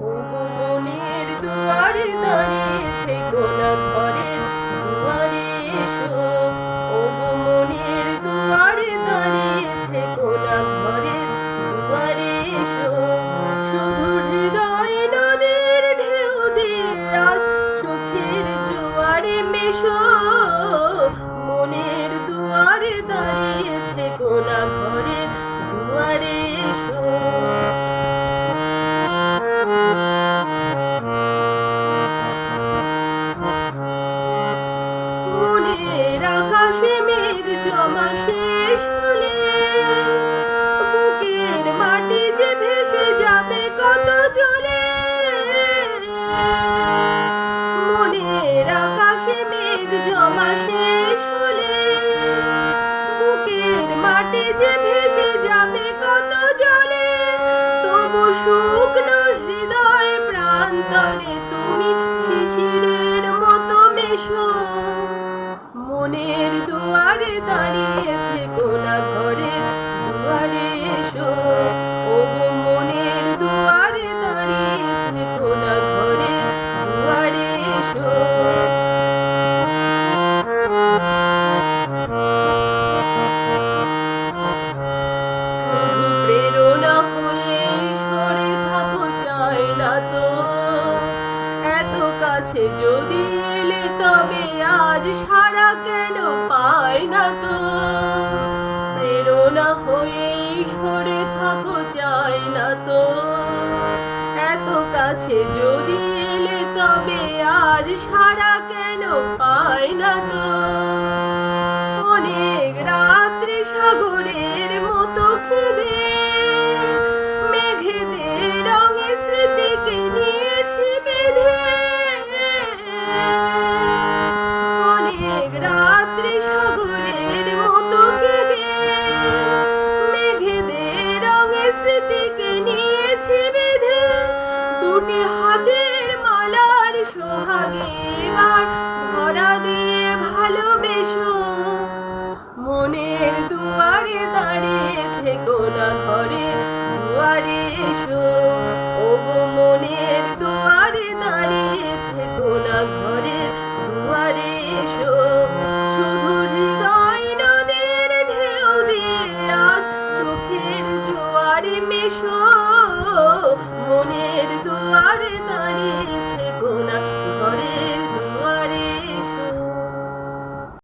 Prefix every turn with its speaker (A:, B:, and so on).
A: ওগো মনের দুয়ারে দাঁড়িয়ে থেকো না, ঘরের দুয়ারে এসো। ওগো মনের দুয়ারে দাঁড়িয়ে থেকো না, ঘরের দুয়ারে এসো। শুধু হৃদয় নদীর ঢেউ দিয়ে আজ চোখের জোয়ারে মেশো। মনের দুয়ারে দাঁড়িয়ে থেকো না, ঘরের দুয়ারে এসো। মনের আকাশে মেঘ জমা শেষ হলে বুকের মাটি যে ভেসে যাবে কত জলে। মনের আকাশে মেঘ জমা শেষ হলে বুকের মাটি যে ভেসে যাবে কত জলে। তবু শুকনো হৃদয় প্রান্তরে তুমি শিশিরের মতো মেশো। মনের দুয়ারে দাঁড়িয়ে থেকো না, ঘরের দুয়ারে এসো। ওগো মনের দুয়ারে দাঁড়িয়ে থেকো না, ঘরের দুয়ারে এসো। শুধু প্রেরণা হয়ে সরে থাকো চাই না তো। এত কাছে যদি এলে তবে আজ সারা কেন পাই না তো। প্রেরণা হয়ে সরে থাকো চাই না তো। এত কাছে যদি এলে তবে আজ সারা কেন পাই না তো। অনেক রাত্রি সাগরের মতো খিদে মেঘেদের রঙে স্মৃতিকে নিয়েছি বেঁধে। অনেক রাত্রি সাগরের মতো খিদে মেঘেদের রঙে স্মৃতিকে নিয়েছি বেঁধে। দুটি হাতের মালার সোহাগে এবার ধরা দিয়ে ভালোবেসো। মনের দুয়ারে দাঁড়িয়ে থেকো না, ঘরে দুয়ারে এসো। ওগো মনের